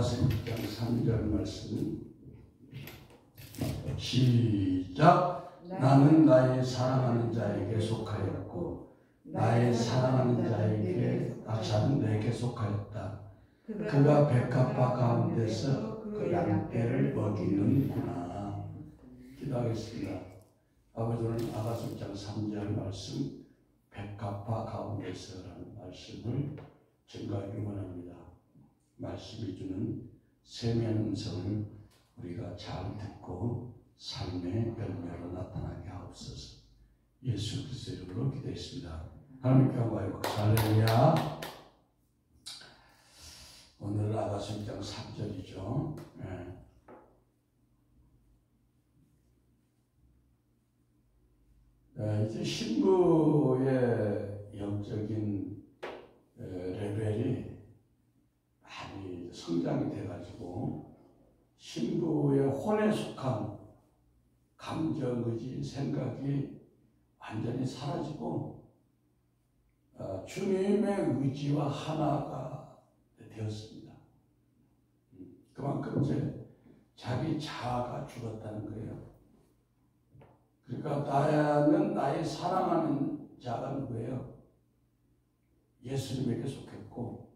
아가서 6장 3절 말씀 시작. 나는 나의 사랑하는 자에게 속하였고 나의 사랑하는 자는 내게 속하였다. 그가 백합화 가운데서 그 양떼를 먹이는구나. 기도하겠습니다. 아버지, 오늘 아가서 6장 3절 말씀 백합화 가운데서라는 말씀을 증거하기 원합니다. 말씀이 주는 세미한 음성을 우리가 잘 듣고 삶의 열매로 나타나게 하옵소서. 예수 그리스도 이름으로 기도했습니다. 하나님께 영광이고 할렐루야. 오늘 아가서 6장 3절이죠. 이제 신부의 영적인 레벨이 많이 성장이 돼가지고 신부의 혼에 속한 감정, 의지, 생각이 완전히 사라지고 주님의 의지와 하나가 되었습니다. 그만큼 이제 자기 자아가 죽었다는 거예요. 그러니까 나는 나의 사랑하는 자가 누구예요? 예수님에게 속했고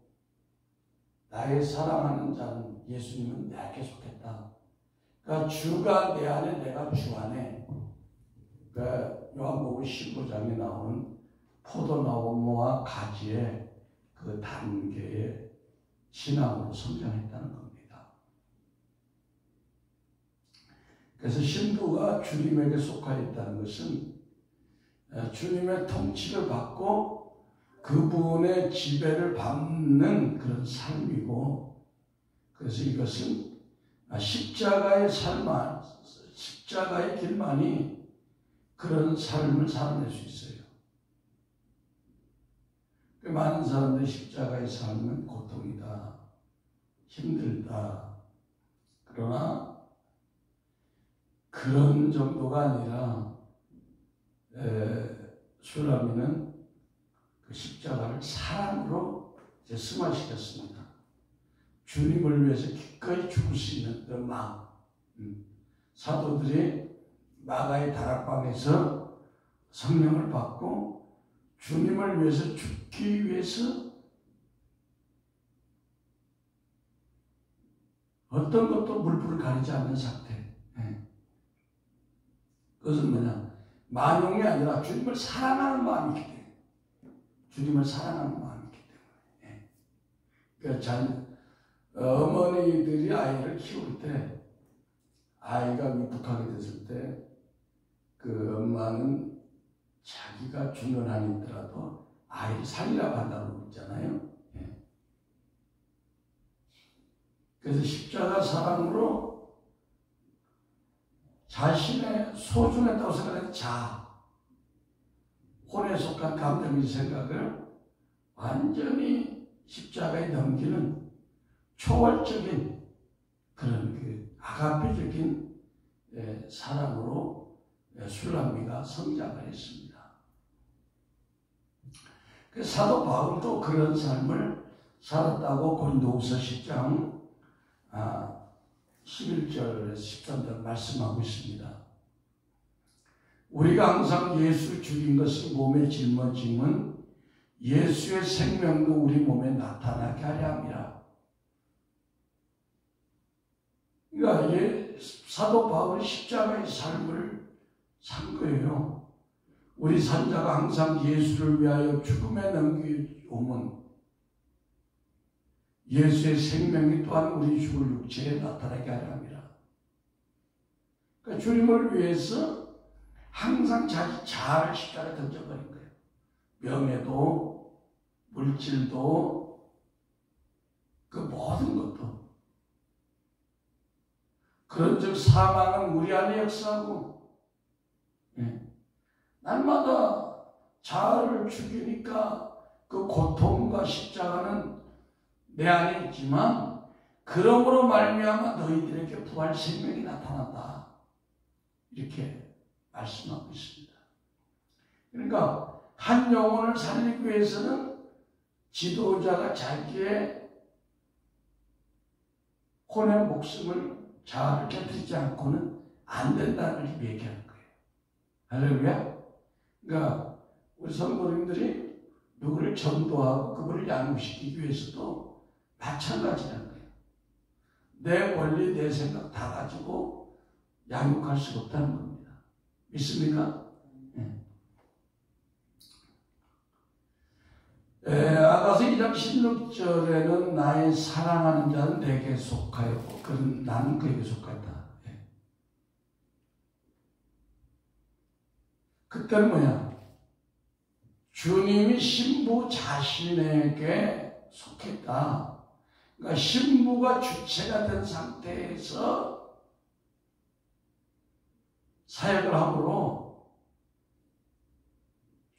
나의 사랑하는 자는 예수님은 내게 속했다. 그러니까 주가 내 안에, 내가 주 안에. 그러니까 요한복음 15장에 나오는 포도나무와 가지의 그 단계의 신앙으로 성장했다는 겁니다. 그래서 신부가 주님에게 속하였다는 것은 주님의 통치를 받고 그분의 지배를 받는 그런 삶이고, 그래서 이것은 십자가의 십자가의 길만이 그런 삶을 살아낼 수 있어요. 많은 사람들이 십자가의 삶은 고통이다, 힘들다. 그러나 그런 정도가 아니라 슐라미는 그 십자가를 사랑으로 이제 승화시켰습니다. 주님을 위해서 기꺼이 죽을 수 있는 그 마음. 사도들이 마가의 다락방에서 성령을 받고 주님을 위해서 죽기 위해서 어떤 것도 물불을 가리지 않는 상태. 그것은 뭐냐? 만용이 아니라 주님을 사랑하는 마음이기 때문에. 주님을 사랑하는 마음이기 때문에. 그러니까 어머니들이 아이를 키울 때, 아이가 위독하게 됐을 때, 그 엄마는 자기가 죽는 한이 있더라도 아이를 살리라고 한다고 있잖아요. 그래서 십자가 사랑으로 자신의 소중했다고 생각하는 혼에 속한 감정의 생각을 완전히 십자가에 넘기는 초월적인 그런 그 아가페적인 사랑으로 슐라미가 성장을 했습니다. 그래서 사도 바울도 그런 삶을 살았다고 고린도후서 10장 11절에서 13절 말씀하고 있습니다. 우리가 항상 예수 죽인 것을 몸에 짊어짐은 예수의 생명도 우리 몸에 나타나게 하려 함이라. 그러니까 사도 바울이 십자가의 삶을 산 거예요. 우리 산자가 항상 예수를 위하여 죽음에 넘겨오면 예수의 생명이 또한 우리 죽을 육체에 나타나게 하려 함이라. 그러니까 주님을 위해서 항상 자기 자아를 십자가에 던져버린 거예요. 명예도, 물질도, 그 모든 것도. 그런즉 사망은 우리 안에 역사하고, 날마다 자아를 죽이니까 그 고통과 십자가는 내 안에 있지만, 그러므로 말미암아 너희들에게 부활 생명이 나타난다. 이렇게 말씀하고 있습니다. 그러니까 한 영혼을 살리기 위해서는 지도자가 자기의 혼의 목숨을 자아를 깨뜨리지 않고는 안 된다는 걸 얘기하는 거예요. 할렐루야. 그러니까 우리 성도님들이 누구를 전도하고 그분을 양육시키기 위해서도 마찬가지라는 거예요. 내 원리, 내 생각 다 가지고 양육할 수가 없다는 겁니다. 믿습니까? 아가서 2장 16절에는 나의 사랑하는 자는 내게 속하였고 그는 나는 그에게 속하였다. 그때는 뭐냐? 주님이 신부 자신에게 속했다. 그러니까 신부가 주체가 된 상태에서 사역을 함으로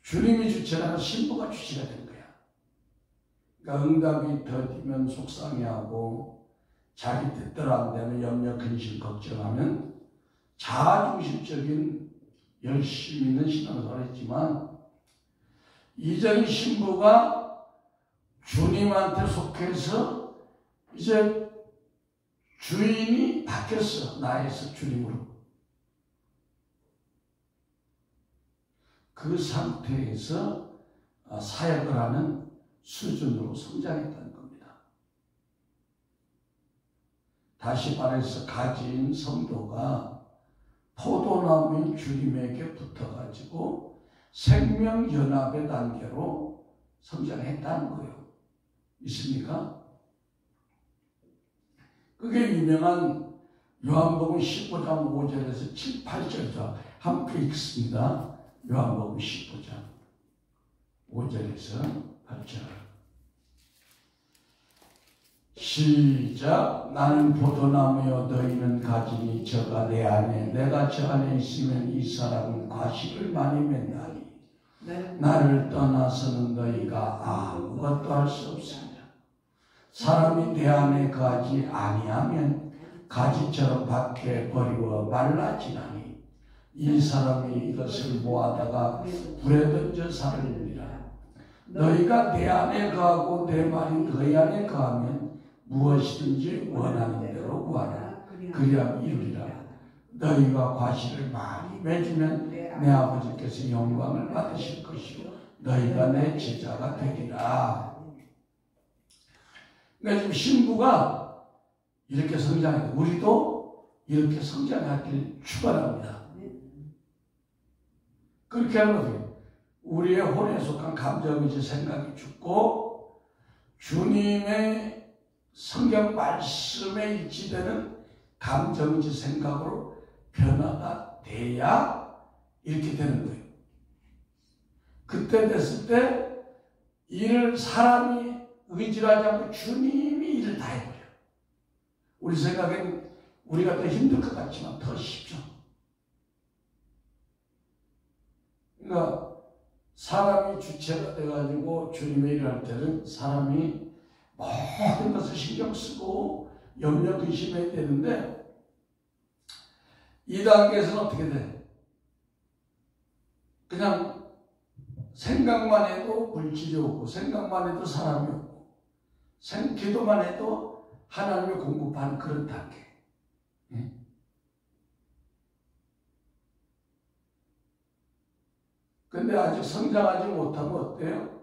주님이 주체가 아니라 신부가 주체가 된 거야. 그러니까 응답이 더디면 속상해하고 자기 뜻대로 안 되면 염려, 근심, 걱정하면 자아중심적인 열심 있는 신앙생활을 했지만 이전 신부가 주님한테 속해서 이제 주인이 바뀌었어. 나에서 주님으로. 그 상태에서 사역을 하는 수준으로 성장했다는 겁니다. 다시 말해서 가진 성도가 포도나무인 주님에게 붙어가지고 생명연합의 단계로 성장했다는 거예요. 있습니까? 그게 유명한 요한복음 15장 5절에서 7, 8절이죠. 함께 읽습니다. 요한복음 15장 5절에서 8절. 시작. 나는 포도나무여 너희는 가지니 저가 내 안에 내가 저 안에 있으면 이 사람은 과실을 많이 맺나니 나를 떠나서는 너희가 아무것도 할 수 없습니다. 사람이 내 안에 거하지 아니하면 가지처럼 밖에 버리고 말라지나니 이 사람이 이것을 모아다가 불에 던져 살리리라. 너희가 내 안에 거하고 내 말이 너희 안에 거하면 무엇이든지 원하는 대로 구하라. 그리하면 이루리라. 너희가 과실을 많이 맺으면 내 아버지께서 영광을 받으실 것이요 너희가 내 제자가 되리라. 그러니까 지금 신부가 이렇게 성장했다. 우리도 이렇게 성장하길 축원합니다. 그렇게 하면 우리의 혼에 속한 감정이지 생각이 죽고 주님의 성경 말씀에 일치되는 감정이지 생각으로 변화가 돼야 이렇게 되는 거예요. 그때 됐을 때 일을 사람이 의지를 하지 않고 주님이 일을 다 해버려요. 우리 생각엔 우리가 더 힘들 것 같지만 더 쉽죠. 그러니까 사람이 주체가 돼가지고 주님의 일을 할 때는 사람이 모든 것을 신경 쓰고 염려 근심해야 되는데 이 단계에서는 어떻게 돼? 그냥 생각만 해도 물질이 오고 생각만 해도 사람이 오고 기도만 해도 하나님의 공급하는 그런 단계. 근데 아직 성장하지 못하면 어때요?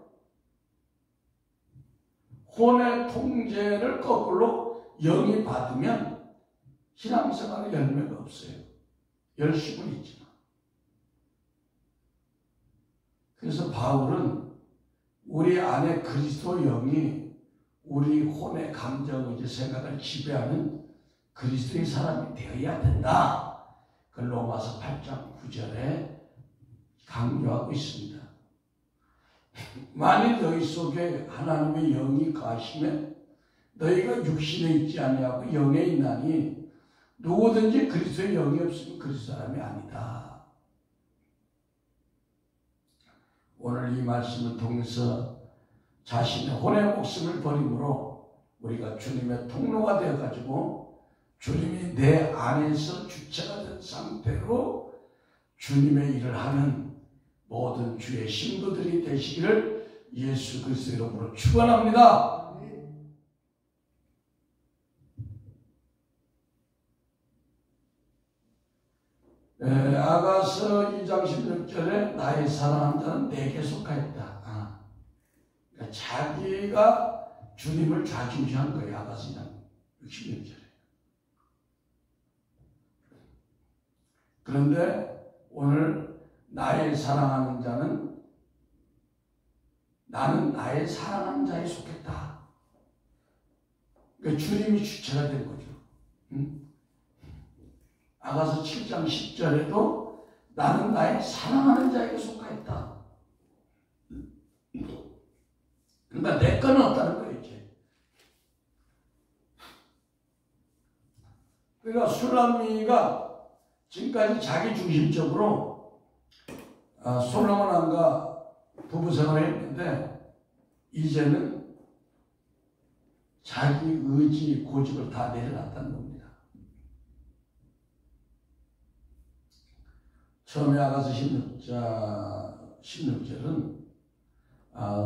혼의 통제를 거꾸로 영이 받으면 신앙생활에 열매가 없어요. 열심은 있지만. 그래서 바울은 우리 안에 그리스도 영이 우리 혼의 감정이지 생각을 지배하는 그리스도의 사람이 되어야 된다. 그 로마서 8장 9절에 강조하고 있습니다. 만일 너희 속에 하나님의 영이 거하시면 너희가 육신에 있지 아니하고 영에 있나니 누구든지 그리스도의 영이 없으면 그리스도 사람이 아니다. 오늘 이 말씀을 통해서 자신의 혼의 목숨을 버림으로 우리가 주님의 통로가 되어가지고 주님이 내 안에서 주체가 된 상태로 주님의 일을 하는 모든 주의 신부들이 되시기를 예수 그리스도의 이름으로 축원합니다. 아가서 2장 16절에 나의 사랑하는 자는 내게 속하였다. 그러니까 자기가 주님을 좌중시한 거예요. 아가서 2장 16절에. 그런데 오늘 나의 사랑하는 자는 나는 나의 사랑하는 자에 속했다. 그러니까 주님이 주체가 된 거죠. 아가서 7장 10절에도 나는 나의 사랑하는 자에게 속하였다. 그러니까 내 거는 없다는 거예요, 이제. 그러니까 술람미가 지금까지 자기 중심적으로 솔로몬 왕과 부부 생활을 했는데 이제는 자기 의지, 고집을 다 내려놨다는 겁니다. 처음에 아가서 16절은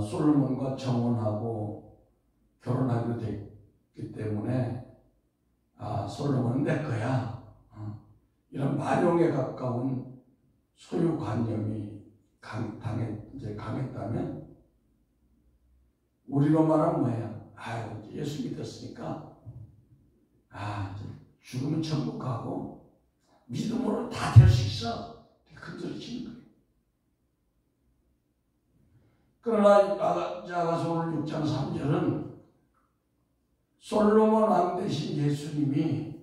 솔로몬과 정혼하고 결혼하기로 됐기 때문에 솔로몬은 내 거야. 이런 만용에 가까운 소유관념이 강했다면 우리로 말하면 뭐예요? 예수 믿었으니까 죽으면 천국 가고 믿음으로 다 될 수 있어. 큰 소리 치는 거예요. 그러나 아가서 오늘 6장 3절은 솔로몬 왕 대신 예수님이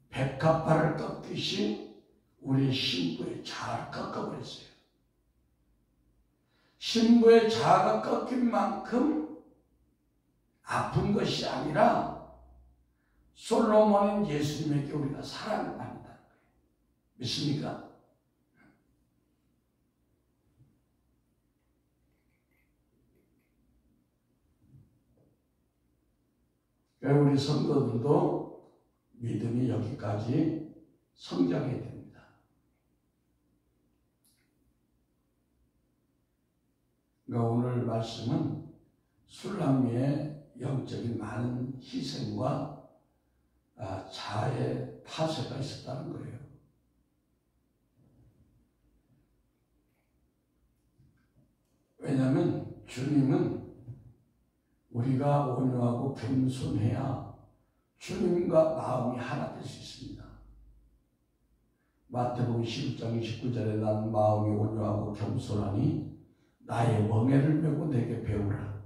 백합화를 꺾으신 우리 신부의 자아를 꺾어버렸어요. 신부의 자아가 꺾인 만큼 아픈 것이 아니라 솔로몬인 예수님에게 우리가 사랑을 받는다는 거예요. 믿습니까? 우리 성도들도 믿음이 여기까지 성장해야 됩니다. 그러니까 오늘 말씀은 술람미의 영적인 많은 희생과 자아의 파쇄가 있었다는 거예요. 왜냐하면 주님은 우리가 온유하고 겸손해야 주님과 마음이 하나 될 수 있습니다. 마태복음 11장 29절에 난 마음이 온유하고 겸손하니 나의 멍에를 메고 내게 배우라.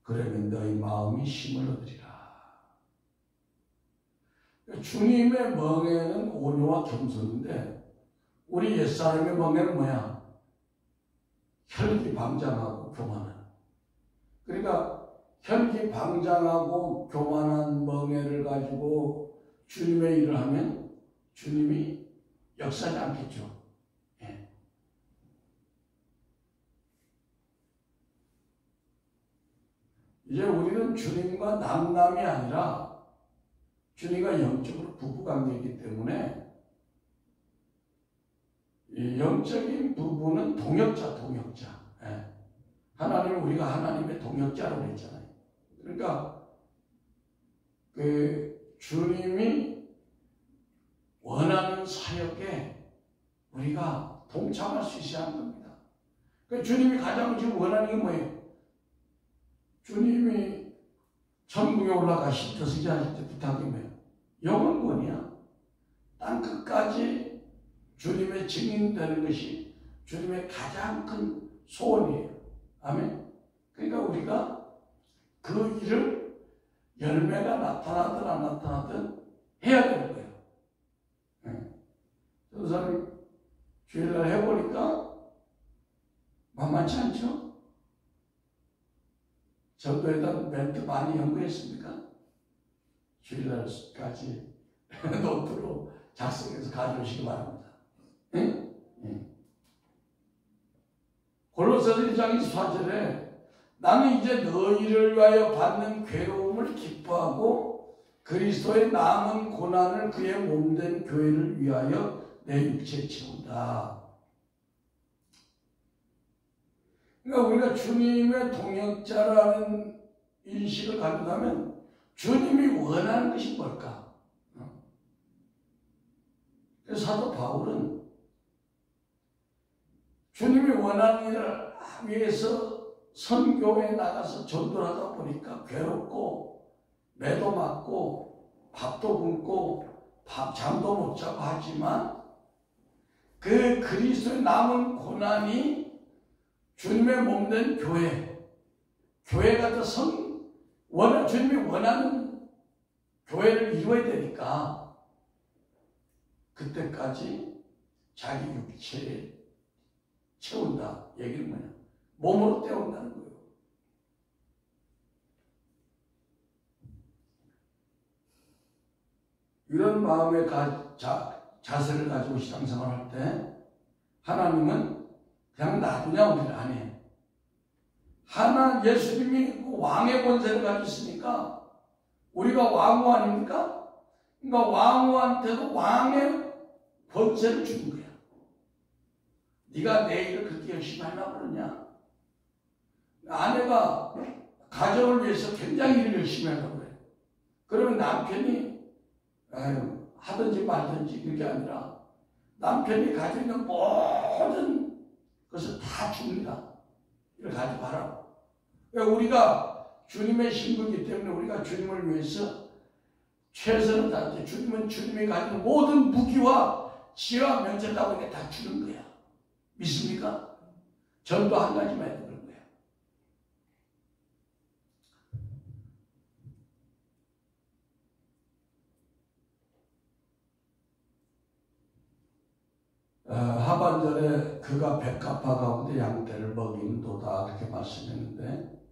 그러면 너희 마음이 힘을 얻으리라. 주님의 멍에는 온유와 겸손인데 우리 옛사람의 멍에는 뭐야? 혈기방장하고 교만한. 그러니까 혈기방장하고 교만한 멍에를 가지고 주님의 일을 하면 주님이 역사하지 않겠죠. 예. 이제 우리는 주님과 남남이 아니라 주님과 영적으로 부부관계이기 때문에 이 영적인 부부는 동역자. 예. 하나님은 우리가 하나님의 동역자라고 했잖아요. 그러니까 주님이 원하는 사역에 우리가 동참할 수 있어야 하는 겁니다. 그러니까 주님이 가장 지금 원하는 게 뭐예요? 주님이 천국에 올라가실 때 하실 때 부탁이 뭐예요? 영원권이야. 땅 끝까지 주님의 증인되는 것이 주님의 가장 큰 소원이에요. 아멘. 그러니까 우리가 그 일을 열매가 나타나든 안 나타나든 해야 되는 거예요. 저 사람이 주일날 해보니까 만만치 않죠? 전도에다 멘트 많이 연구했습니까? 주일날까지 노트로 작성해서 가져오시기 바랍니다. 골로새서 1장 24절에 나는 이제 너희를 위하여 받는 괴로움을 기뻐하고 그리스도의 남은 고난을 그의 몸된 교회를 위하여 내 육체에 채운다. 그러니까 우리가 주님의 동역자라는 인식을 가져가면 주님이 원하는 것이 뭘까? 사도 바울은 주님이 원하는 일을 위해서 선교에 나가서 전도를 하다 보니까 괴롭고 매도 맞고 밥도 굶고 잠도 못 자고 하지만 그 그리스도의 남은 고난이 주님의 몸된 교회가 더 주님이 원하는 교회를 이루어야 되니까 그때까지 자기 육체에 채운다. 얘기는 뭐냐? 몸으로 때운다는 거예요. 이런 마음의 자세를 가지고 신앙생활할 때 하나님은 그냥 놔두냐 우리를 안 해. 예수님이 왕의 권세를 가지고 있으니까 우리가 왕후 아닙니까? 그러니까 왕후한테도 왕의 권세를 주는 거야. 네가 내 일을 그렇게 열심히 하려고 그러냐? 아내가 가정을 위해서 굉장히 일을 열심히 하려고 그래. 그러면 남편이 하든지 말든지 그게 아니라 남편이 가지고 있는 모든 것을 다 줍니다. 이걸 가지고 하라고. 우리가 주님의 신부이기 때문에 우리가 주님을 위해서 최선을 다하지. 주님은 주님이 가진 모든 무기와 지혜와 명철을 다 우리가 다 주는 거야. 믿습니까? 전도 한 가지만 해도 그런 거야. 하반절에 그가 백합화 가운데 양떼를 먹인도다 그렇게 말씀했는데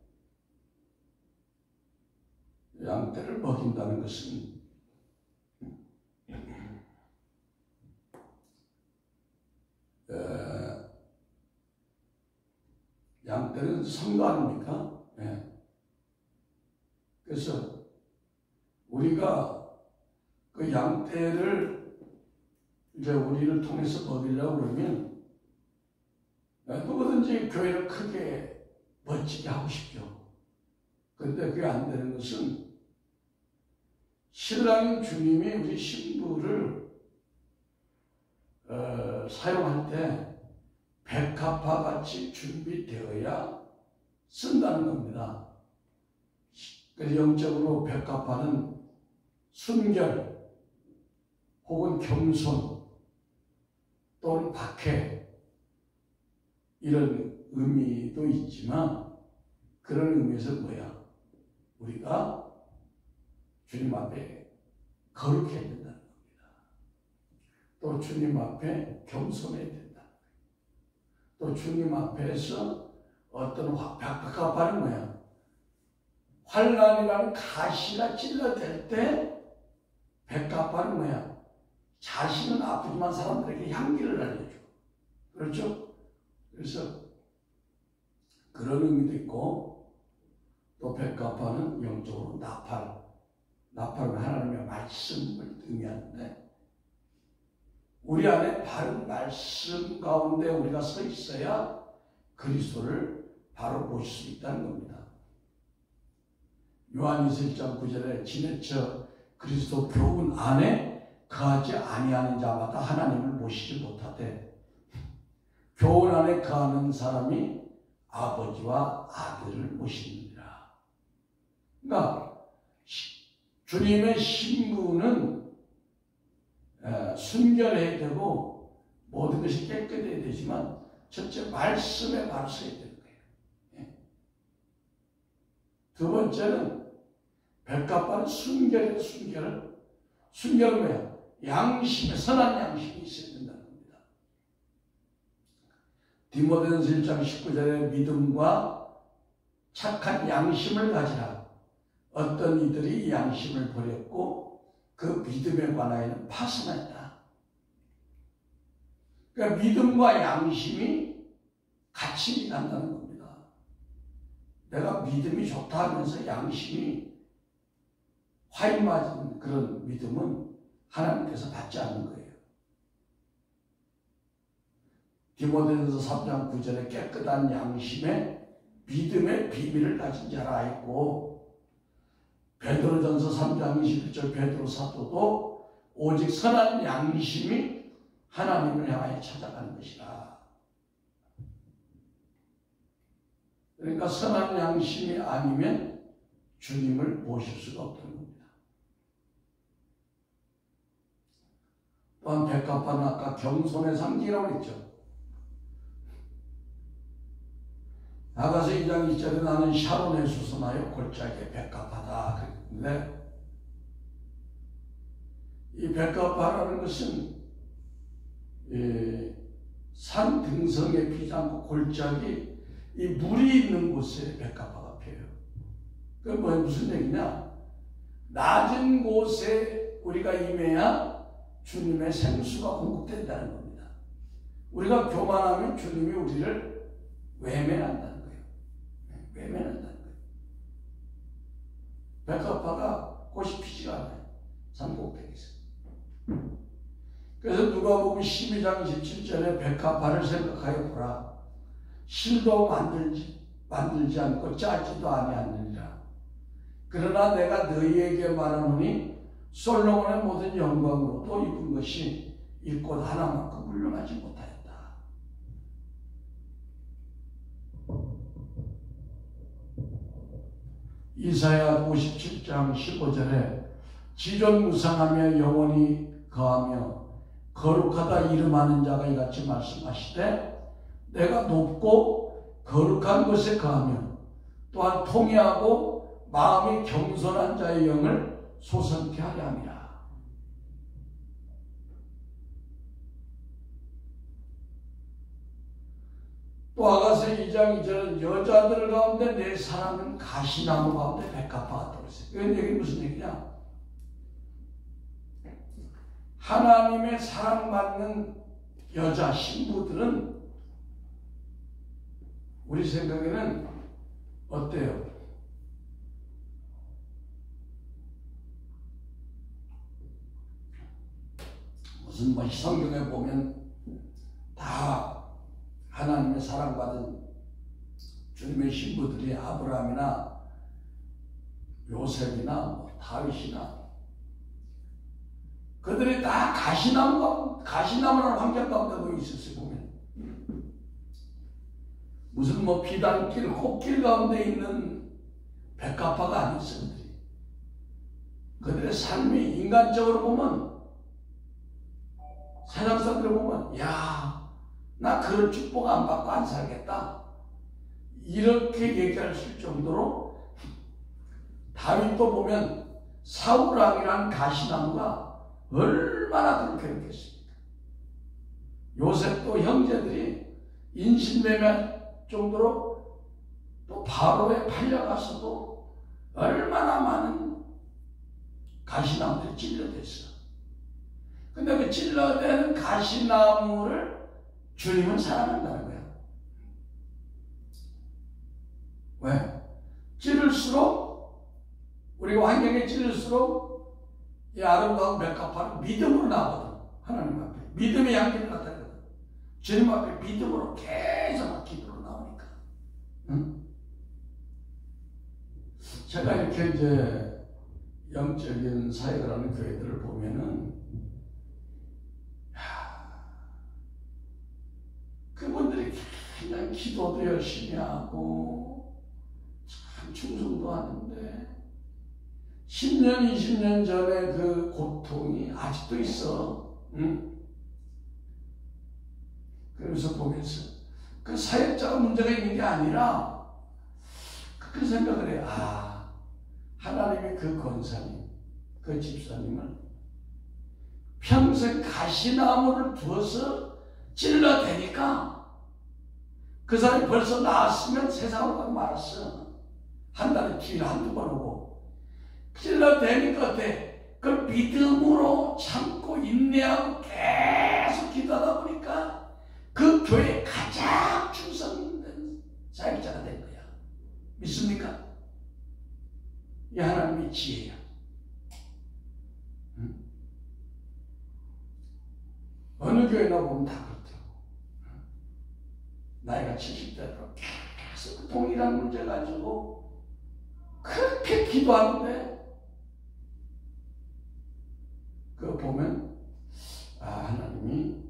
양떼를 먹인다는 것은 양떼는 성도 아닙니까? 그래서 우리가 그 양떼를 이제 우리를 통해서 먹이려고 그러면 누구든지 교회를 크게 멋지게 하고 싶죠. 그런데 그게 안 되는 것은 신랑인 주님이 우리 신부를 사용할 때 백합화 같이 준비되어야 쓴다는 겁니다. 그래서 영적으로 백합화는 순결 혹은 겸손 또는 박해 이런 의미도 있지만 그런 의미에서 뭐야? 우리가 주님 앞에 거룩해야 된다는 겁니다. 또 주님 앞에 겸손해야 된다. 또 주님 앞에서 어떤 백합화는 뭐야? 환난이라는 가시가 찔러댈 때 백합화는 뭐야? 자신은 아프지만 사람들에게 향기를 알려줘. 그렇죠? 그래서 그런 의미도 있고 또 백합화는 영적으로 나팔은 하나님의 말씀을 의미하는데 우리 안에 바른 말씀 가운데 우리가 서 있어야 그리스도를 바로 보실 수 있다는 겁니다. 요한일서 1장 9절에 지내쳐 그리스도 교훈 안에 거하지 아니하는 자마다 하나님을 모시지 못하되 교훈 안에 거하는 사람이 아버지와 아들을 모시느니라. 그러니까 주님의 신부는 순결해야 되고 모든 것이 깨끗해야 되지만 첫째 말씀에 바로 서야 되는 거예요. 두 번째는 백합화는 순결이에요. 순결은 뭐야? 양심에 선한 양심이 있어야 된다는 겁니다. 디모데전서 1장 19절에 믿음과 착한 양심을 가지라. 어떤 이들이 이 양심을 버렸고 그 믿음에 관하여는 파선했다. 그러니까 믿음과 양심이 같이 일한다는 겁니다. 내가 믿음이 좋다 하면서 양심이 화인 맞은 그런 믿음은 하나님께서 받지 않는 거예요. 디모데전서 3장 9절에 깨끗한 양심에 믿음의 비밀을 가진 자라 했고 베드로전서 3장 21절 베드로 사도도 오직 선한 양심이 하나님을 향하여 찾아가는 것이라. 그러니까 선한 양심이 아니면 주님을 모실 수가 없다는 겁니다. 또한 백합화는 아까 겸손의 상징이라고 했죠. 아가서 2장 2절에 나는 샤론에 수선하여 골짜기에 백합화다 그랬는데, 이 백합화라는 것은 산 등성에 피지 않고 골짜기 이 물이 있는 곳에 백합화가 피어요. 그게 무슨 얘기냐? 낮은 곳에 우리가 임해야 주님의 생수가 공급된다는 겁니다. 우리가 교만하면 주님이 우리를 외면한다는 거예요. 외면한다는 거예요. 백합화가 꽃이 피지가 않아요. 산꼭대기에서. 그래서 누가복음 12장 17절에 백합화를 생각하여 보라. 실도 만들지 않고 짜지도 아니하느니라. 그러나 내가 너희에게 말하노니 솔로몬의 모든 영광으로 또 입은 것이 이 꽃 하나만큼 훌륭하지 못하였다. 이사야 57장 15절에 지존무상하며 영원히 거하며 거룩하다 이름하는 자가 이같이 말씀하시되 내가 높고 거룩한 곳에 거하며 또한 통회하고 마음이 겸손한 자의 영을 소성케 하려 함이라. 또 아가서 2장 2절은 여자들 가운데 내 사랑은 가시나무 가운데 백합화 같다고 했어요. 이건 얘기 무슨 얘기냐? 하나님의 사랑받는 여자 신부들은 우리 생각에는 어때요? 무슨 성경에 보면 다 하나님의 사랑받은 주님의 신부들이 아브라함이나 요셉이나 다윗이나 그들이 다 가시나무라는 환경 가운데 놓여 있었어요. 보면 무슨 비단길, 꽃길 가운데 있는 백합화가 아니었어요. 그들의 삶이 인간적으로 보면, 세상 사람들을 보면, 야, 나 그런 축복 안 받고 안 살겠다, 이렇게 얘기할 수 있을 정도로, 다윗도 보면 사울왕이라는 가시나무가 얼마나 그렇게 했겠습니까? 요셉도 형제들이 인신매매할 정도로 또 바로에 팔려가서도 얼마나 많은 가시나무들이 찔러댔어. 근데 그 찔러대는 가시나무를 주님은 사랑한다는 거야. 왜? 찌를수록, 우리가 환경에 찌를수록 이 아름다운 백합화는 믿음으로 나거든. 하나님 앞에 믿음의 향기를 나타내거든. 주님 앞에 믿음으로 계속 기도로 나오니까. 응? 제가 이렇게 이제 영적인 사역을 하는 교회들을 보면은, 그분들이 그냥 기도도 열심히 하고 참 충성도 하는데 10년, 20년 전에 그 고통이 아직도 있어. 응? 그러면서 보면서 그 사역자가 문제가 있는 게 아니라 그 생각을 해. 아, 하나님의 그 권사님, 그 집사님을 평생 가시나무를 두어서 찔러대니까 그 사람이 벌써 나았으면 세상으로 가고 말았어. 한 달에 기회 한두 번 오고 찔러대니까 어때? 그걸 믿음으로 참고 인내하고 계속 기도하다 보니까 그 교회에 가장 충성된 사역자가 된 거야. 믿습니까? 이 하나님의 지혜야. 응? 어느 교회나 보면 다 그렇더라고. 나이가 70대로 계속 동일한 문제 가지고 그렇게 기도하는데, 그거 보면 아, 하나님이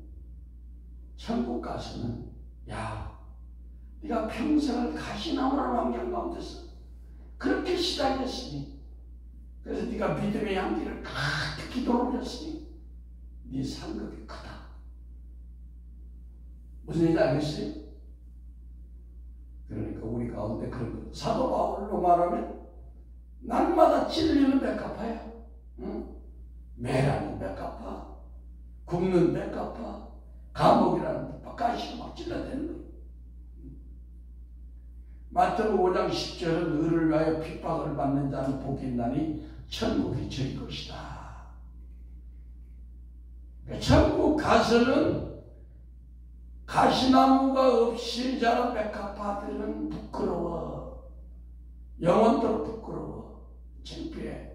천국 가서는 야, 네가 평생을 가시나무라는 환경 가운데서 그렇게 시달렸으니, 그래서 네가 믿음의 향기를 가득 기도를 올렸으니 네 상급이 크다. 무슨 얘기인지 알겠어요? 그러니까 우리 가운데 그런 거. 사도 바울로 말하면 날마다 찔리는 백합화야. 응? 매라는 백합화, 굽는 백합화, 감옥이라는 가시가 막 찔러대는 거예요. 마태복음 5장 10절은 의를 위하여 핍박을 받는 자는 복이 있나니 천국이 저희 것이다. 천국 가서는 가시나무가 없이 자란 백합화들은 부끄러워. 영원토록 부끄러워. 창피해.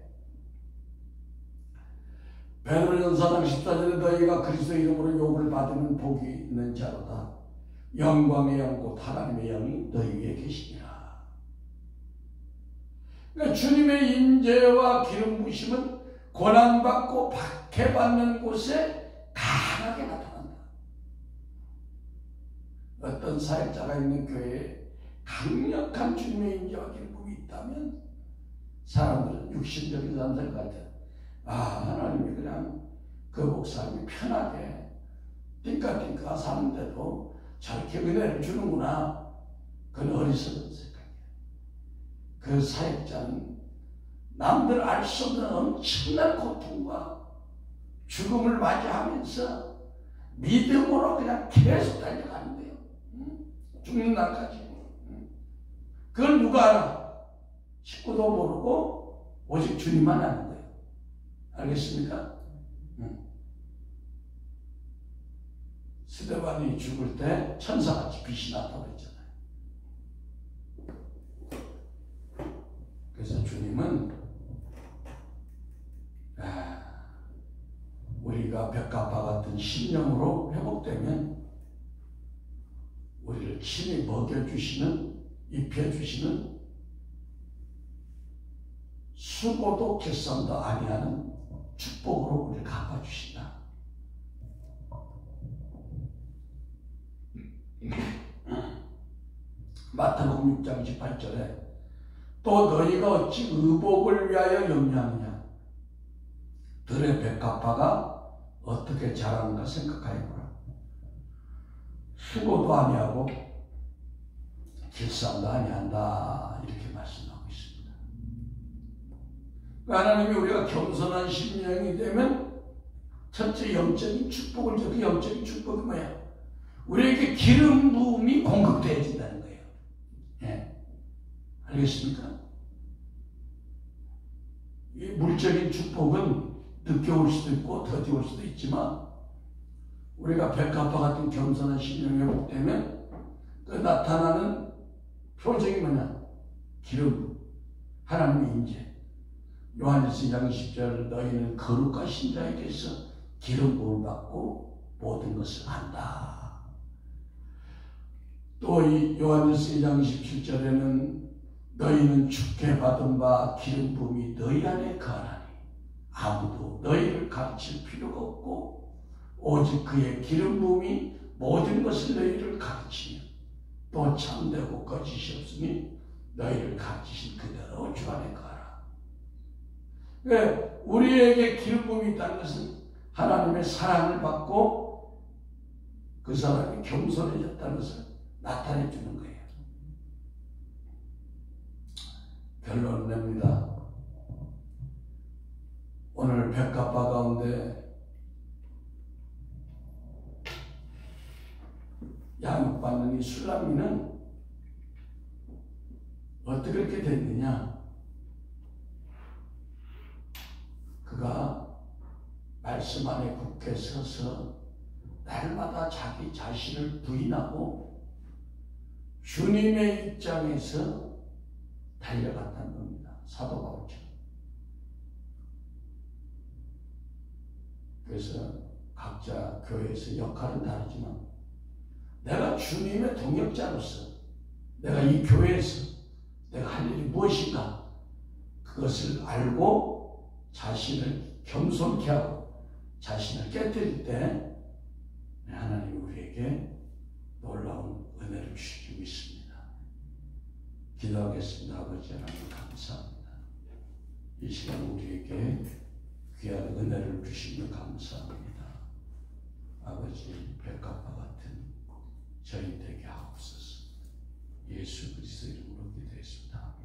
베드로전서 4장 14절에 너희가 그리스도 이름으로 욕을 받으면 복이 있는 자로다. 영광의 영 곧 하나님의 영이 너희 위에 계시니라. 그러니까 주님의 임재와 기름 부심은 고난받고 박해받는 곳에 강하게 나타난다. 어떤 사역자가 있는 교회에 강력한 주님의 임재와 기름 부심이 있다면 사람들은 육신적인 사람 생각할 때 하나님이 그냥 그 목사님이 편하게 띵까띵까 사는데도 저렇게 은혜를 주는구나. 그건 어리석은 생각이야. 그 사역자는 남들 알 수 없는 엄청난 고통과 죽음을 맞이하면서 믿음으로 그냥 계속 달려가는 거예요. 죽는 날까지. 그걸 누가 알아? 식구도 모르고 오직 주님만 아는 거예요. 알겠습니까? 스데반이 죽을 때 천사같이 빛이 났다고 했잖아요. 그래서 주님은 우리가 벽가파 같은 심령으로 회복되면 우리를 친히 먹여주시는, 입혀주시는, 수고도 결산도 아니하는 축복으로 우리를 갚아주신다. 마태복음 6장 28절에 또 너희가 어찌 의복을 위하여 염려하느냐. 들의 백합화가 어떻게 자라는가 생각하여보라. 수고도 아니하고 길쌈도 아니한다. 이렇게 말씀하고 있습니다. 하나님이 우리가 겸손한 심령이 되면 첫째 영적인 축복을 줘. 그 영적인 축복이 뭐야? 우리에게 기름 부음이 공급되어진다는 거예요. 예. 알겠습니까? 이 물적인 축복은 늦게 올 수도 있고 더디 올 수도 있지만 우리가 백합화 같은 겸손한 심령이 회복되면 그 나타나는 표정이 뭐냐? 기름, 하나님의 임재. 요한일서 2장 10절 너희는 거룩하신 자에게서 기름 부음을 받고 모든 것을 안다. 또 이 요한일서 2장 27절에는 너희는 주께 받은 바 기름 부음이 너희 안에 거하나니 아무도 너희를 가르칠 필요가 없고 오직 그의 기름 부음이 모든 것을 너희를 가르치며 또 참되고 거짓이 없으니 너희를 가르치신 그대로 주 안에 거하라. 우리에게 기름 부음이 있다는 것은 하나님의 사랑을 받고 그 사람이 겸손해졌다는 것을 나타내 주는 거예요. 결론을 냅니다. 오늘 백합화 가운데 양육받는 이 술람이는 어떻게 그렇게 됐느냐? 그가 말씀 안에 굳게 서서 날마다 자기 자신을 부인하고 주님의 입장에서 달려갔다는 겁니다. 사도 바울처럼. 그래서 각자 교회에서 역할은 다르지만 내가 주님의 동역자로서 내가 이 교회에서 내가 할 일이 무엇인가 그것을 알고 자신을 겸손케 하고 자신을 깨뜨릴 때 하나님이 우리에게 놀라운 은혜를 주시고 있습니다. 기도하겠습니다. 아버지 하나님 감사합니다. 이 시간 우리에게 귀한 은혜를 주시며 감사합니다. 아버지 백합화 같은 저희 되게 하옵소서. 예수 그리스도 이름으로 기도했습니다.